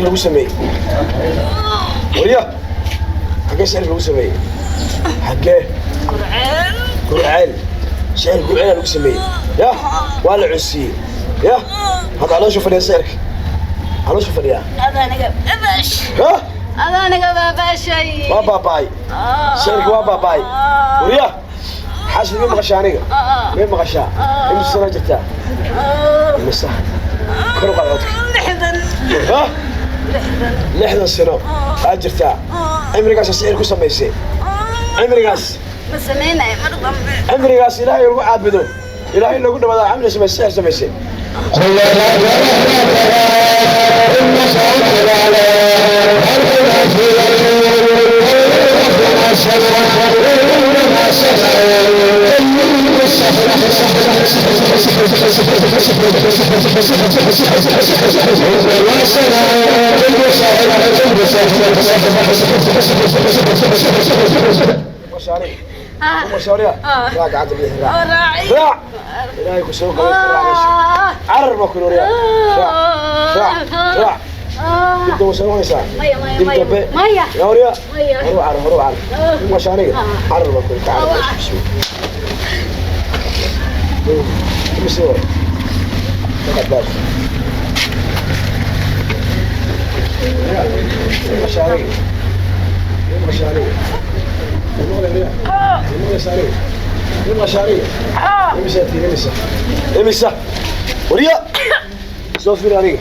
lagu sameeyay وريا حكي سعر lagu sameeyay حكي كرعيل سعر كرعيل lagu sameeyay يا ولا عسي يا هذا على شوف يا سعرك على شوف يا هذا انا باش ها هذا انا باش بابا باي سعرك بابا باي وريا حاسب مين مغشانيك مين مغشا امس سنه جبتها امس كرو قلعتك لحدا ها لحدا سنه اجرتها عمريكاس سعر كسميسي عمريكاس ما سمينا مرضى عمريكاس الهي لو عابدو الهي لو دبدا عمل سميسي سميسي مشاريع راك عاد راعي راع إلهي كسوق عرر ما كنوا ريا راع بدو مسوي ساعة مية يا وريا هرو عرر مشاريع عرر ما كنوا تعال مسوي مشاريع امسا وريا صوت في راني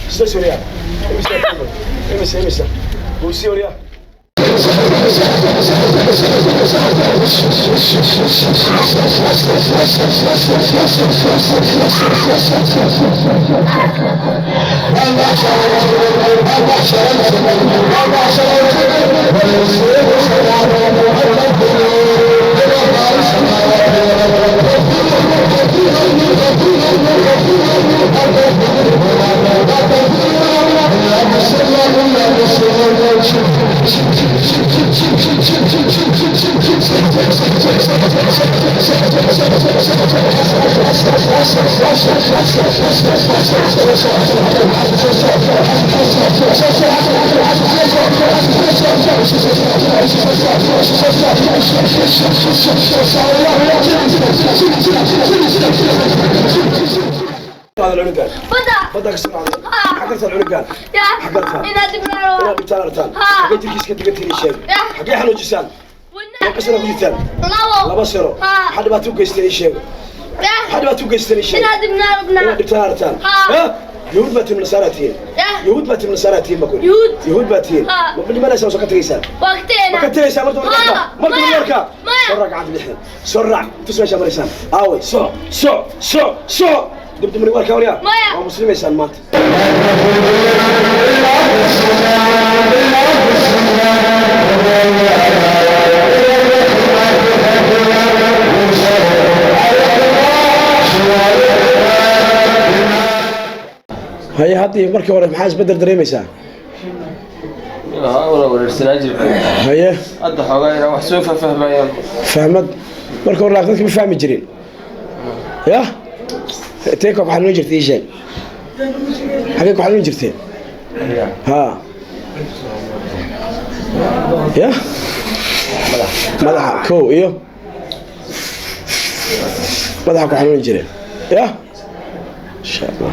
استاذ وريا امسا وسي وريا هذا العنقان بدأ كسر عليه حقرت العنقان حقرتها إنا بتاع رتان حقيت الكيس كتقتل الشيء حقي حلو جسال وقصنا بجسال لا بصيره حد ما توقع يستني شيء حد ما توقع يستني شيء إنا بتاع رتان ها يهود باتي من سارتين يهود باتي من سارتين بقول يهود باتي مبني ما نسوي سكت ريسان وقتين ريسان مرت مركا سرع عاد الحين سرع تسمع شامل ريسان آوي سو دبت من وركا وريا مسلم ريسان مات هاي هاتي مركي ورا محاس بدر دريميسا ولا السلاجل هاي هذا حوالي راح سوف فهمايا فهمت مركي ورا اخذك بفهم جرين يا تيكو بحال جرتي شيء حقيقة بحال جرتي ها يا مدح كو ايوه مدح بحال جرين يا إن شاء الله.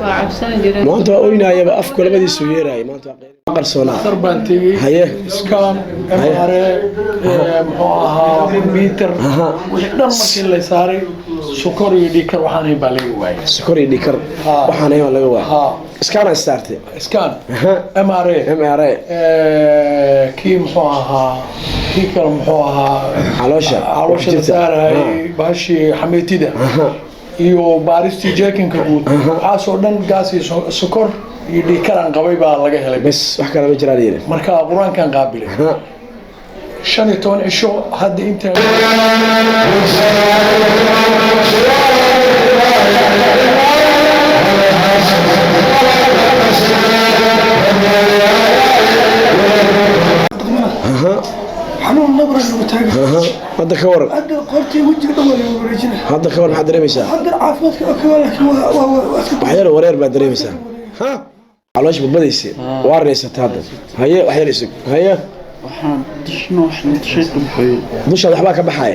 عبسان جرين. ما أنت قولنا يا بقى أفكار بدي سويرة ما أنت قرصونا. تربانتي. هيه. إسكان. إمارة. محاها كمبيوتر. وحنا ممكن اللي صاري سكر يديكر وحنا يبالي واي. سكر يديكر. وحنا يبالي واي. إسكان استارتي. إسكان. إمارة. إمارة. كي محاها كيكر محاها. علوشة صار باشي حميتي ده. iyo baaristi jeekinka guud waxa soo dhan gaas iyo sokor iyo dhiikaran qabay baa laga helay bas wax kale ma jiraan yiri marka quraankan qaabilay 15 isho hadda inta حنون نبرة المتاجر. هذا كورن. هذا قرتي وجهي دولي ورجنا. هذا كورن حد دريميسا. هذا عافيتك أكمل. وحير ورير بعد دريميسا. ها. علوش بديسي واريسة هذا هيا وحيرسك هيا waxaan dishno waxaan dishaykum xay dusha waxba ka baxay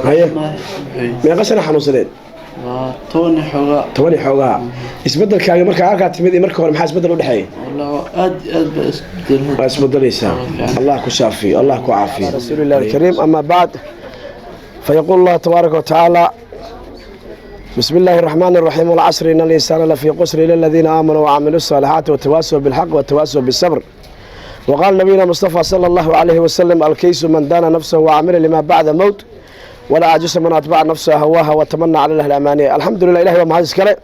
haya meeqa sana xanuunsadeen waa tooni xogaa isbedelkaaga marka halka timid marka hore maxaa isbedel u dhaxay والله aad isbedelaysa Allah ku shaafi Allah ku caafiyo rasuulullaahi kariim amma ba'd فيقول الله تبارك وتعالى بسم الله الرحمن الرحيم والعصر إن الإنسان لفي قسر إلا الذين آمنوا وعملوا الصالحات وتواصوا بالحق وتواصوا بالصبر وقال نبينا مصطفى صلى الله عليه وسلم الكيس من دان نفسه وعمل لما بعد موت ولا عجز من أتبع نفسه هواها وتمنى على الله الأمانية الحمد لله إلهي وما هذا الكلام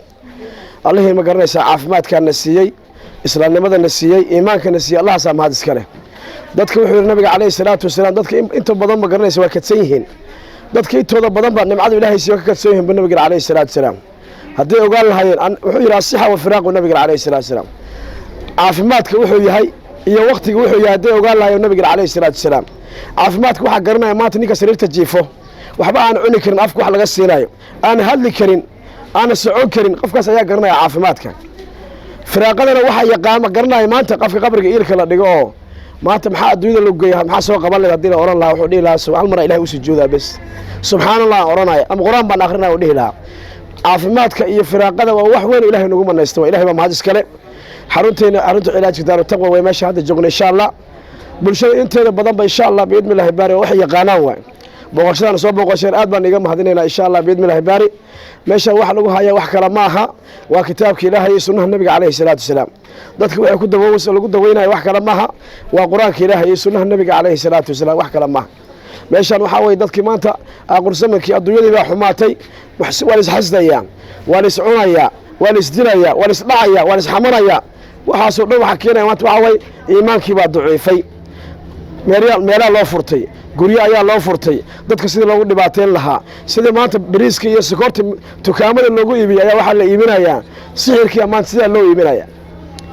الله ما قرنيس عافمات كان نسيي إسلام لماذا نسيي إيمان كان نسيي الله سام هذا الكلام dadka wuxuu nabiga kaleey salaatu wasalaam dadka inta badan ma garanaysa waa ka tsayihiin dadka intooda badan ba nimcada ilaahay si ka tsayihiin nabiga kaleey salaatu wasalaam hadii ogaan lahaayeen wuxuu yiraahdaa sixa wa firaaqu nabiga kaleey salaatu wasalaam caafimaadka wuxuu yahay iyo waqtiga wuxuu yahay hadii ogaan lahaayeen nabiga kaleey salaatu wasalaam caafimaadka waxa garanaya maanta ninka sariirta jiifo waxba aan cuni karin afka wax laga siinayo aan hadli karin aan socon karin qofkaas ayaa garanaya caafimaadka firaaqadana waxa yaqaan garanaya maanta qofka qabriga iilka la dhigo oo maanta maxaa adduunyada loo geeyaa maxaa soo qaban leeyahay hadii la oran lahaa wuxuu dhihi lahaa subhaan mar ilaahay u sujuudaa bas subhanallah oranaya ama quraan baan akhrinaa u dhihi lahaa caafimaadka iyo firaaqada waa wax weyn ilaahay nagu manaysto ilaahay baa mahad iskale xarunteena arrinta cilaajka daaru taqwa way meesha hadda joogno insha Allah bulshada inteeda badan ba insha Allah biidmi ilaahay baari wax yaqaanaan way boqoshadana soo boqosheen aad baan iga mahadinaynaa insha Allah biidmi ilaahay baari meesha wax lagu hayaa wax kala ma aha waa kitaabka ilaahay iyo sunnaha nabiga kaleey salaatu wasalaam dadka waxay ku dawoowayso lagu daweynayo wax kala ma aha waa quraanka ilaahay iyo sunnaha nabiga kaleey salaatu wasalaam wax kala ma aha meeshan waxa way dadkii maanta aqoonsamankii adduunyadii baa xumaatay waa is xasdayaan waa is cunaya waa is dilaya waa is dhacaya waa is xamaraya waxa soo dhow waxa keenay maanta waxa way iimaankii baa duceefay meelaha loo furtay guryo ayaa loo furtay dadka sidii loogu dhibaateyn lahaa sidii maanta bariiska iyo sokorta dukaamada loogu iibiyay ayaa waxa la iibinayaa sixirkii maanta sida loo iibinaya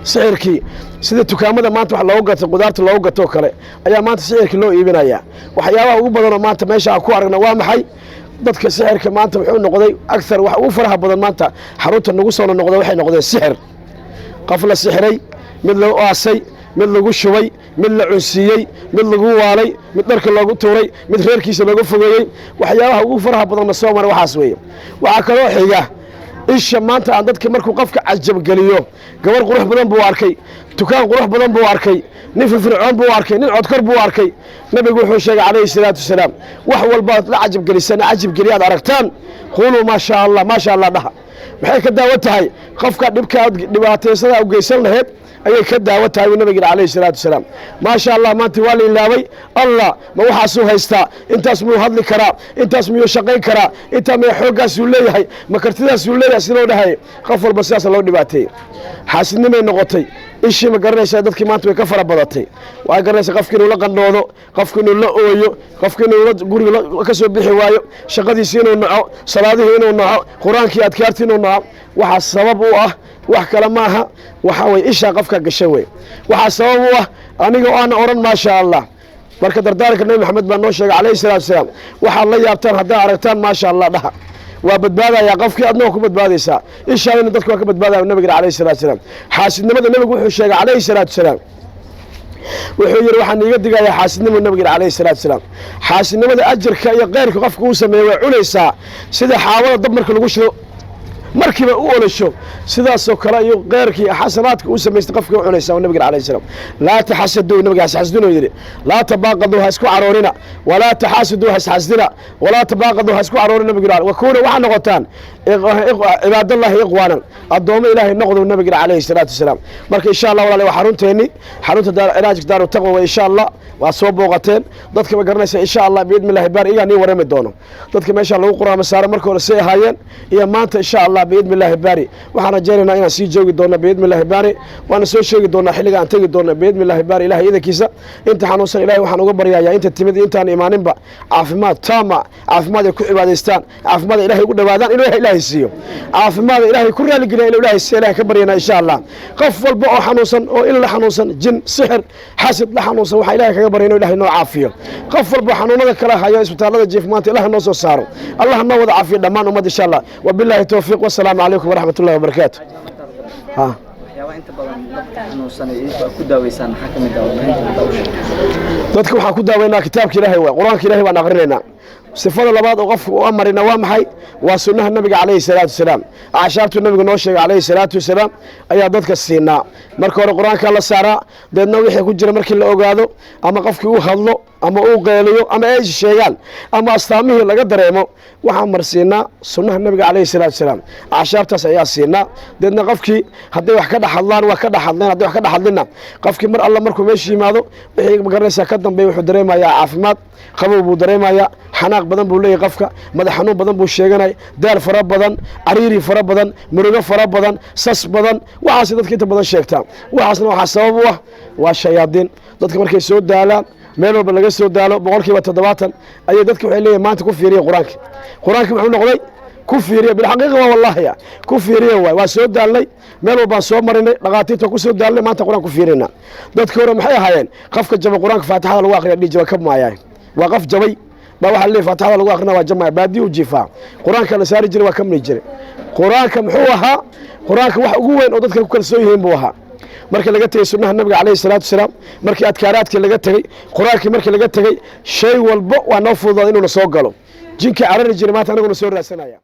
sixirkii sida dukaamada maanta wax loogu gato qudaarta loogu gato kale ayaa maanta sixirkii loo iibinaya waxyaabaha ugu badan oo maanta meesha ku aragna waa maxay dadka sixirka maanta wuxuu noqday akthar wax ugu faraha badan maanta xarunta nagu soo noqday waxay noqdeen sixir qof la sixiray mid loo aasay mid lagu shubay mid la cunsiiyey mid lagu waalay mid dharka loogu tuuray mid reerkiisa loogu fogeeyey waxyaabaha ugu faraha badan soo maray waxaas weeye waxa kale oo xiga isha maanta aan dadka markuu qofka cajab galiyo gabar qurux badan buu arkay dukaan qurux badan buu arkay nin firfircoon buu arkay nin codkar buu arkay nabigu wuxuu sheegay calayhi salaatu wasalaam wax walba la cajab galisan cajab galiyaad aragtaan qulu ma sha Allah dhaha maxay ka daawo tahay qofka dhibka dhibaataysan u geysan lahayd ayay ka daawo tahay nabiga calayhi salaatu wasalaam ma sha Allah maanta waa la ilaaway Allah ma waxa soo haysta intaas muu hadli karaa intaas muu shaqayn karaa inta ma xoogaas uu leeyahay ma kartidaas uu leeyahay sidoo dhahay qof walba sidaas loo dhibaateey xaasidnimay noqotay ishii ma garanaysaa dadkii maanta way ka fara badatay waa garanaysaa qofkii inuu la qandhoodo qofkii inuu la ooyo qofkii inuu guriga ka soo bixi waayo shaqadiisii inuu naco salaadihii inuu naco quraankii adkaartii inuu naco waxa sabab u ah wax kale ma aha waxa way isha qofka gashay way waxa sabab u ah aniga oo aan oran ma sha Allah marka dardaaranka nabi maxamed baa noo sheegay calayhi salaatu wasalaam waxa la yaabtaan hadaa aragtaan ma sha Allah dhaha waa badbaadaya qofkii adna ku badbaadaysa ishaayna dadku ka badbaadaya nabiga calayhi salaatu wasalaam xaasidnimada nabigu wuxuu sheegay calayhi salaatu wasalaam wuxuu yiri waxaan iga digayaa xaasidnimada nabiga calayhi salaatu wasalaam xaasidnimada ajirka iyo qeyrka qofku uu sameeyo way cunaysaa sida xaawada dab marka lagu shido markiiba u olasho sidaas oo kale iyo qeyrkii xasanaadka uu sameystay qofka uu cunaysaa nabiga calayhi salaam la tahasadu nabiga xasdino yiri la tabaqadu ha isku caroorina wala tahasadu ha xasdina wala tabaqadu ha isku caroorina nabiga wa kuuna waxa noqotaan cibaadallahi iqwanan adoomo ilaahay noqdo nabiga calayhi salaatu wasalaam marka insha Allah walaal waxa xarunta cilaajka daaru taqwa wa insha Allah waa soo booqateen dadka ma garanaysa insha Allah biidmi ilaahi baar iga nii warami doono dadka meesha lagu quraamo saaro markii hore say ahaayeen iyo maanta insha Allah biidmi ilaahi baari waxaan rajaynaynaa inaan sii joogi doono biidmi ilaahi baari waana soo sheegi doonaa xilliga aan tagi doono biidmi ilaahi baari ilaahay idankiisa inta xanuunsan ilaahay waxaan uga baryayaa inta timid intaan imaaninba caafimaad taama caafimaad ay ku cibaadaystaan caafimaad ilaahay ugu dhawaadaan inuu ilaahay siiyo caafimaad ilaahay ku raali geliyo inuu ilaahay siiyo ilaahay ka baryaynaa insha Allah qof walba oo xanuunsan oo in la xanuunsan jin sixir xasad la xanuunsan waxa ilaahay kaga baryaynaa ilaahay noo caafiyo qof walba xanuunada kala hayo isbitaalada jiifmaanta ilaahay noo soo saaro Allah noo wada caafiyo dhammaan ummad insha Allah wabillahi tawfiiq والسلام عليكم ورحمة الله وبركاته. ها waxyaabaha inta badan dadka xanuunsanay ay ku daaweysaan maxaa ka mid ah warbaahinta dawsha dadka waxaan ku daaweynaa kitaabka ilaahay waa quraanka ilaahay baan aqrinaynaa sifada labaad oo qofku u amarina waa maxay waa sunnaha nabiga calayhi salaatu wasalaam aashaabtu nabiga noo sheegay calayhi salaatu wasalaam ayaa dadka siinaa marka hore quraanka la saaraa deedna wixii ku jira markii la ogaado ama qofkii uu hadlo ama uu qeeliyo ama ay sheegaan ama astaamihii laga dareemo waxaan marsiinaa sunnaha nabiga calayhi salaatu wasalaam aashaabtaas ayaa siinaa deedna qofkii hadday wax ka dhaxadlaan waa ka dhaxadleen hadday wax ka dhaxadlina qofkii mar alla markuu meesha yimaado wixii magaranaysaa ka dambeeya wuxuu dareemayaa caafimaad qabow buu dareemayaa xanaaq badan buu leeyahay qofka madax xanuun badan buu sheeganay daal fara badan cariiri fara badan murugo fara badan sas badan waxaas dadka inta badan sheegtaa waxaasna waxaa sabab u ah waa shayaadiin dadka markay soo daalaan meel walba laga soo daalo 70% ayay dadka waxay leeyihiin maanta ku fiiriya quraanka wuxuu noqday ku fiiriya bil xaqiiqa wallahi ku fiiriya waa soo daalnay meel walba soo marinay dhaqaatiirta ku soo daalnay maanta quraan ku fiirina dadka hore maxay ahaayeen qofka jaba quraanka faatixada lagu akhriyo dhijaba ka maayay waa qof jabay ba waxa leeyahay faatixada lagu akhrina waa jamaa baadi u jifa quraanka la saari jiray waa kamni jiray quraanka muxuu ahaa quraanka wax ugu weyn oo dadka ku kalsoon yihiin buu ahaa markii laga tagay sunnaha nabiga calayhi salaatu wasalaam markii adkaaraadkii laga tagay quraanka markii laga tagay shay walba waa noo fududaad inuu soo galo jinka carari jiray maanta anaguna soo raasanaya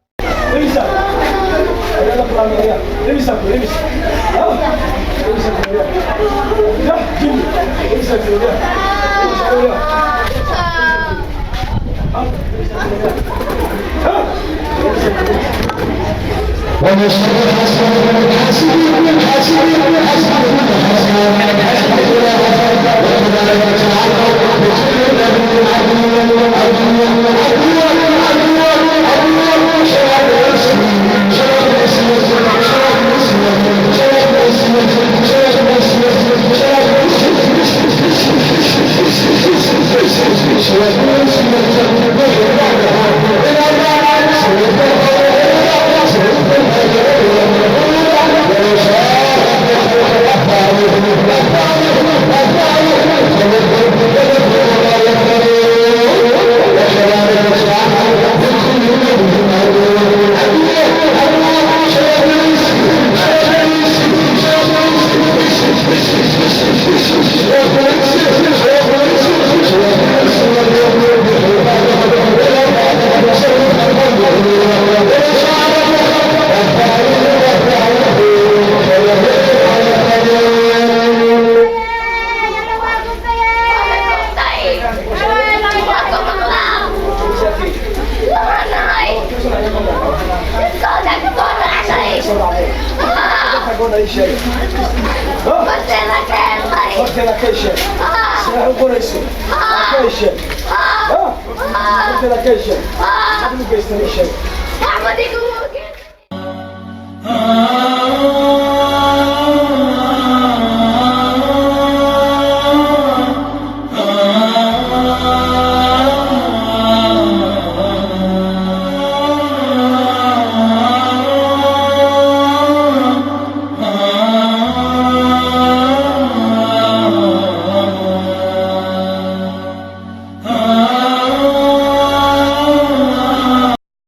Ahmad